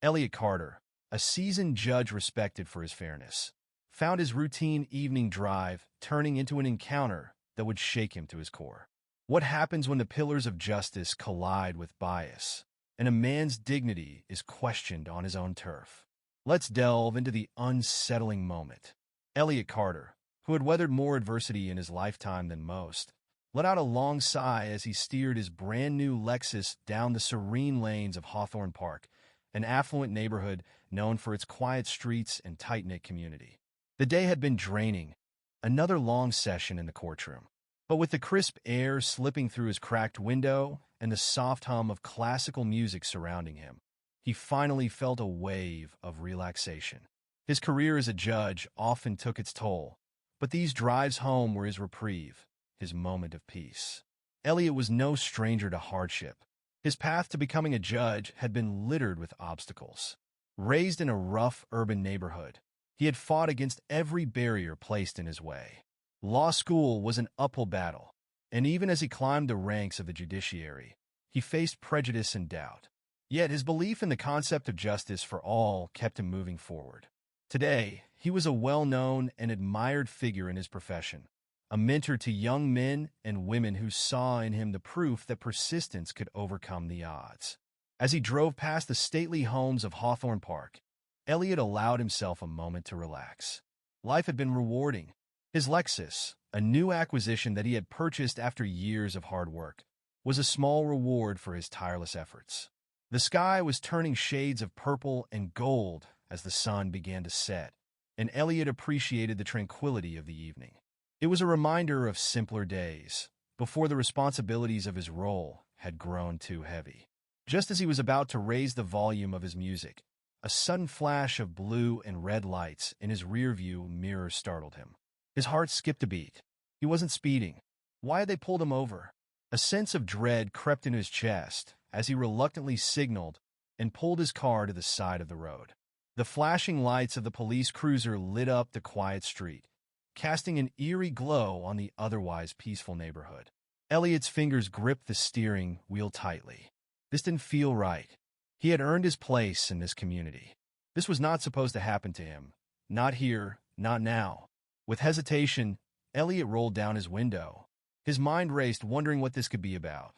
Elliot Carter, a seasoned judge respected for his fairness, found his routine evening drive turning into an encounter that would shake him to his core. What happens when the pillars of justice collide with bias, and a man's dignity is questioned on his own turf? Let's delve into the unsettling moment. Elliot Carter, who had weathered more adversity in his lifetime than most, let out a long sigh as he steered his brand-new Lexus down the serene lanes of Hawthorne Park, an affluent neighborhood known for its quiet streets and tight-knit community. The day had been draining, another long session in the courtroom. But with the crisp air slipping through his cracked window and the soft hum of classical music surrounding him, he finally felt a wave of relaxation. His career as a judge often took its toll, but these drives home were his reprieve, his moment of peace. Elliot was no stranger to hardship. His path to becoming a judge had been littered with obstacles. Raised in a rough urban neighborhood, he had fought against every barrier placed in his way. Law school was an uphill battle, and even as he climbed the ranks of the judiciary, he faced prejudice and doubt. Yet his belief in the concept of justice for all kept him moving forward. Today, he was a well-known and admired figure in his profession, a mentor to young men and women who saw in him the proof that persistence could overcome the odds. As he drove past the stately homes of Hawthorne Park, Elliot allowed himself a moment to relax. Life had been rewarding. His Lexus, a new acquisition that he had purchased after years of hard work, was a small reward for his tireless efforts. The sky was turning shades of purple and gold as the sun began to set, and Elliot appreciated the tranquility of the evening. It was a reminder of simpler days, before the responsibilities of his role had grown too heavy. Just as he was about to raise the volume of his music, a sudden flash of blue and red lights in his rearview mirror startled him. His heart skipped a beat. He wasn't speeding. Why had they pulled him over? A sense of dread crept into his chest as he reluctantly signaled and pulled his car to the side of the road. The flashing lights of the police cruiser lit up the quiet street, casting an eerie glow on the otherwise peaceful neighborhood. Elliot's fingers gripped the steering wheel tightly. This didn't feel right. He had earned his place in this community. This was not supposed to happen to him. Not here, not now. With hesitation, Elliot rolled down his window. His mind raced, wondering what this could be about.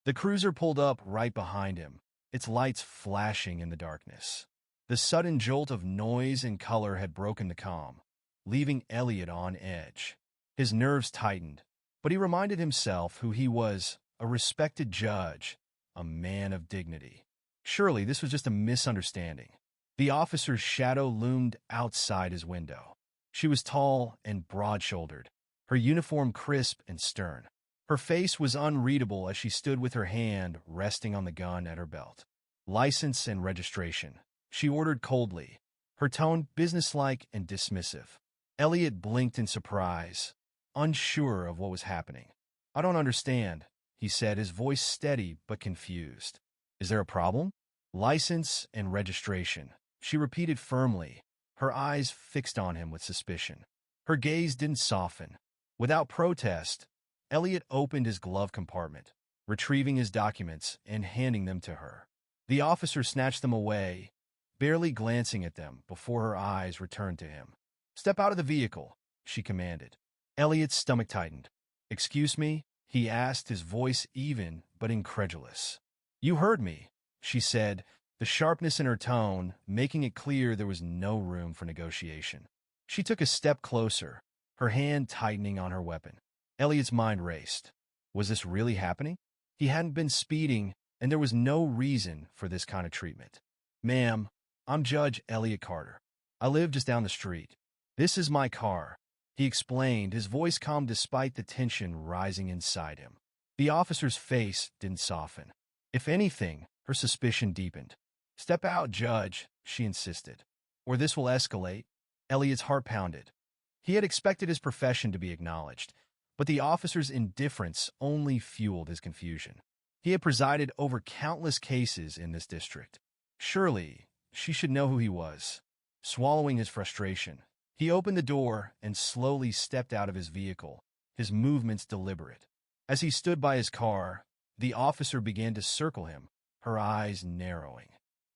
The cruiser pulled up right behind him, its lights flashing in the darkness. The sudden jolt of noise and color had broken the calm, leaving Elliot on edge. His nerves tightened, but he reminded himself who he was, a respected judge, a man of dignity. Surely this was just a misunderstanding. The officer's shadow loomed outside his window. She was tall and broad-shouldered, her uniform crisp and stern. Her face was unreadable as she stood with her hand resting on the gun at her belt. "License and registration," she ordered coldly, her tone businesslike and dismissive. Elliot blinked in surprise, unsure of what was happening. "I don't understand," he said, his voice steady but confused. "Is there a problem?" "License and registration," she repeated firmly, her eyes fixed on him with suspicion. Her gaze didn't soften. Without protest, Elliot opened his glove compartment, retrieving his documents and handing them to her. The officer snatched them away, barely glancing at them before her eyes returned to him. "Step out of the vehicle," she commanded. Elliot's stomach tightened. "Excuse me?" he asked, his voice even but incredulous. "You heard me," she said, the sharpness in her tone making it clear there was no room for negotiation. She took a step closer, her hand tightening on her weapon. Elliot's mind raced. Was this really happening? He hadn't been speeding, and there was no reason for this kind of treatment. "Ma'am, I'm Judge Elliot Carter. I live just down the street. This is my car," he explained, his voice calm despite the tension rising inside him. The officer's face didn't soften. If anything, her suspicion deepened. "Step out, Judge," she insisted, "or this will escalate." Elliot's heart pounded. He had expected his profession to be acknowledged, but the officer's indifference only fueled his confusion. He had presided over countless cases in this district. Surely, she should know who he was. Swallowing his frustration, he opened the door and slowly stepped out of his vehicle, his movements deliberate. As he stood by his car, the officer began to circle him, her eyes narrowing.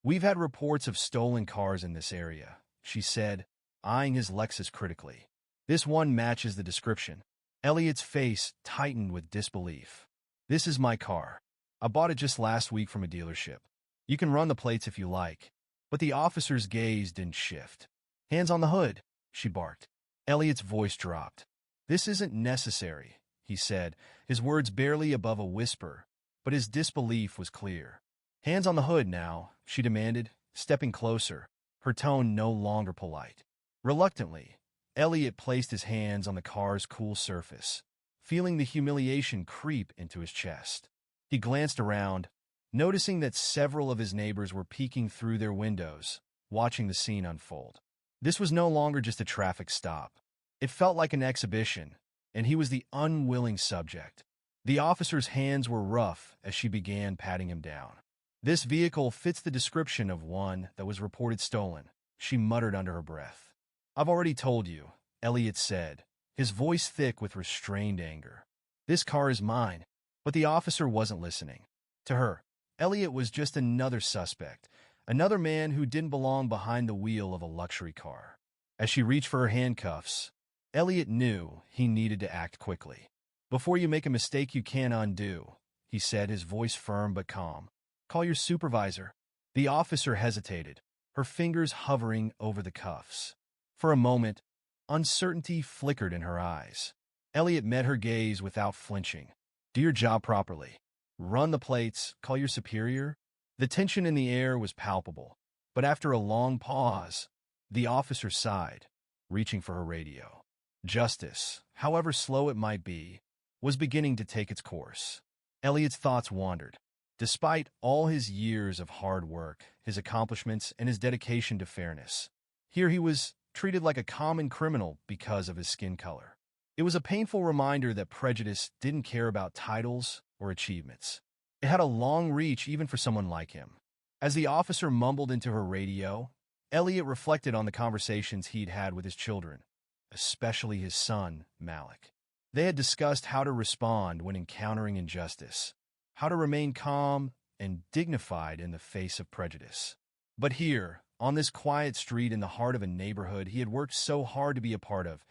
"We've had reports of stolen cars in this area," she said, eyeing his Lexus critically. "This one matches the description." Elliot's face tightened with disbelief. "This is my car. I bought it just last week from a dealership. You can run the plates if you like." But the officer's gaze didn't shift. "Hands on the hood," she barked. Elliot's voice dropped. "This isn't necessary," he said, his words barely above a whisper, but his disbelief was clear. "Hands on the hood now," she demanded, stepping closer, her tone no longer polite. Reluctantly, Elliot placed his hands on the car's cool surface, feeling the humiliation creep into his chest. He glanced around, noticing that several of his neighbors were peeking through their windows, watching the scene unfold. This was no longer just a traffic stop. It felt like an exhibition, and he was the unwilling subject. The officer's hands were rough as she began patting him down. "This vehicle fits the description of one that was reported stolen," she muttered under her breath. "I've already told you," Elliot said, his voice thick with restrained anger. "This car is mine." But the officer wasn't listening. To her, Elliot was just another suspect, another man who didn't belong behind the wheel of a luxury car. As she reached for her handcuffs, Elliot knew he needed to act quickly. "Before you make a mistake you can't undo," he said, his voice firm but calm. "Call your supervisor." The officer hesitated, her fingers hovering over the cuffs. For a moment, uncertainty flickered in her eyes. Elliot met her gaze without flinching. "Do your job properly. Run the plates, call your superior." The tension in the air was palpable, but after a long pause, the officer sighed, reaching for her radio. Justice, however slow it might be, was beginning to take its course. Elliot's thoughts wandered. Despite all his years of hard work, his accomplishments, and his dedication to fairness, here he was treated like a common criminal because of his skin color. It was a painful reminder that prejudice didn't care about titles or achievements. It had a long reach even for someone like him. As the officer mumbled into her radio, Elliot reflected on the conversations he'd had with his children, especially his son, Malik. They had discussed how to respond when encountering injustice, how to remain calm and dignified in the face of prejudice. But here, on this quiet street in the heart of a neighborhood he had worked so hard to be a part of,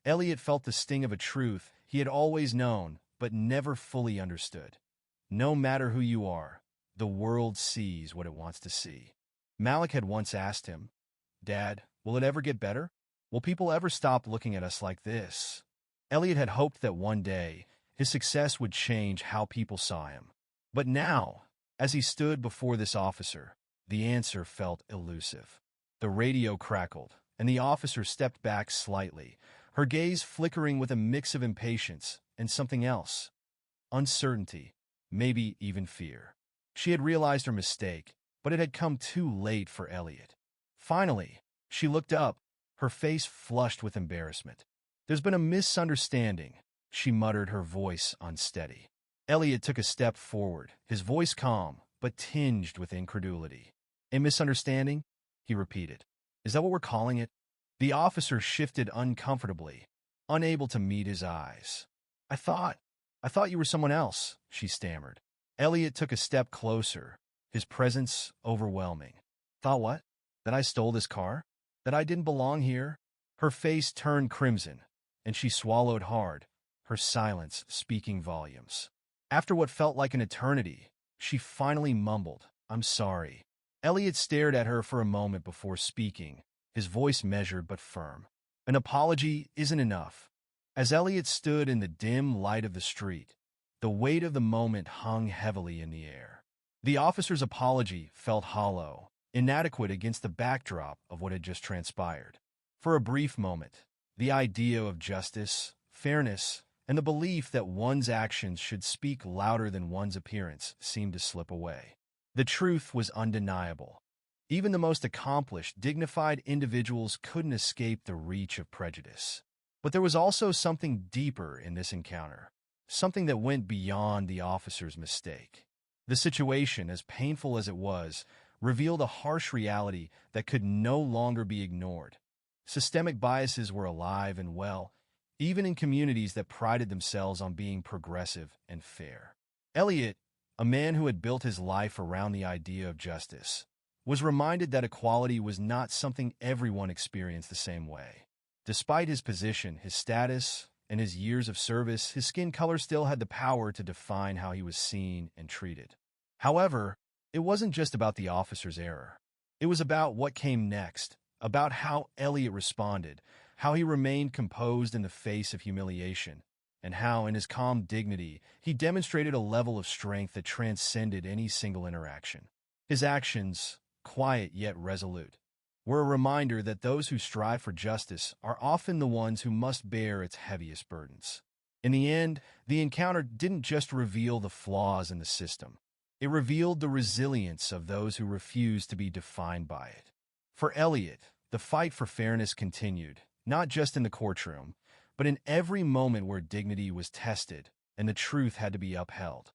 Elliot felt the sting of a truth he had always known but never fully understood. No matter who you are, the world sees what it wants to see. Malik had once asked him, "Dad, will it ever get better? Will people ever stop looking at us like this?" Elliot had hoped that one day his success would change how people saw him. But now, as he stood before this officer, the answer felt elusive. The radio crackled, and the officer stepped back slightly, her gaze flickering with a mix of impatience and something else. Uncertainty, maybe even fear. She had realized her mistake, but it had come too late for Elliot. Finally, she looked up, her face flushed with embarrassment. "There's been a misunderstanding," she muttered, her voice unsteady. Elliot took a step forward, his voice calm, but tinged with incredulity. "A misunderstanding?" he repeated. "Is that what we're calling it?" The officer shifted uncomfortably, unable to meet his eyes. I thought you were someone else," she stammered. Elliot took a step closer, his presence overwhelming. "Thought what? That I stole this car? That I didn't belong here?" Her face turned crimson, and she swallowed hard, her silence speaking volumes. After what felt like an eternity, she finally mumbled, "I'm sorry." Elliot stared at her for a moment before speaking, his voice measured but firm. "An apology isn't enough." As Elliot stood in the dim light of the street, the weight of the moment hung heavily in the air. The officer's apology felt hollow, inadequate against the backdrop of what had just transpired. For a brief moment, the idea of justice, fairness, and the belief that one's actions should speak louder than one's appearance seemed to slip away. The truth was undeniable. Even the most accomplished, dignified individuals couldn't escape the reach of prejudice. But there was also something deeper in this encounter, something that went beyond the officer's mistake. The situation, as painful as it was, revealed a harsh reality that could no longer be ignored. Systemic biases were alive and well, even in communities that prided themselves on being progressive and fair. Elliot, a man who had built his life around the idea of justice, was reminded that equality was not something everyone experienced the same way. Despite his position, his status, and his years of service, his skin color still had the power to define how he was seen and treated. However, it wasn't just about the officer's error. It was about what came next, about how Elliot responded, how he remained composed in the face of humiliation, and how, in his calm dignity, he demonstrated a level of strength that transcended any single interaction. His actions, quiet yet resolute, were a reminder that those who strive for justice are often the ones who must bear its heaviest burdens. In the end, the encounter didn't just reveal the flaws in the system. It revealed the resilience of those who refused to be defined by it. For Elliot, the fight for fairness continued, not just in the courtroom, but in every moment where dignity was tested and the truth had to be upheld.